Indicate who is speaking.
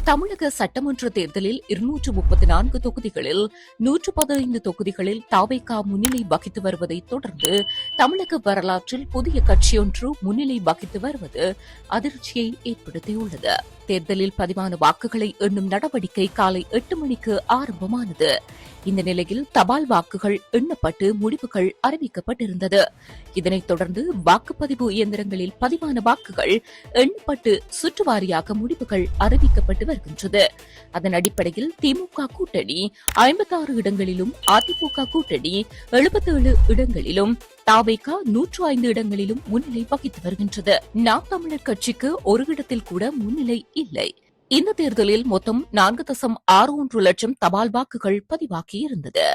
Speaker 1: தமிழக சட்டமன்ற தேர்தலில் 234 தொகுதிகளில் 115 தொகுதிகளில் தாவேகா முன்னிலை வகித்து வருவதைத் தொடர்ந்து தமிழக வரலாற்றில் புதிய கட்சியொன்று முன்னிலை வகித்து வருவது அதிர்ச்சியை ஏற்படுத்தியுள்ளது. தேர்தலில் பதிவான வாக்குகளை எண்ணும் நடவடிக்கை காலை 8 மணிக்கு ஆரம்பமானது. இந்த நிலையில் தபால் வாக்குகள் எண்ணப்பட்டு முடிவுகள் அறிவிக்கப்பட்டிருந்தது. இதனைத் தொடர்ந்து வாக்குப்பதிவு இயந்திரங்களில் பதிவான வாக்குகள் எண்ணப்பட்டு சுற்றுவாரியாக முடிவுகள் அறிவிக்கப்பட்டு வருகின்றது. அதன் அடிப்படையில் திமுக கூட்டணி 56 இடங்களிலும், அதிமுக கூட்டணி 77 இடங்களிலும், தாவேகா 105 இடங்களிலும் முன்னிலை வகித்து வருகின்றது. நாம் தமிழர் கட்சிக்கு ஒரு இடத்தில் கூட முன்னிலை இல்லை. இந்த தேர்தலில் மொத்தம் 4.61 லட்சம் தபால் வாக்குகள் பதிவாகியிருந்தது.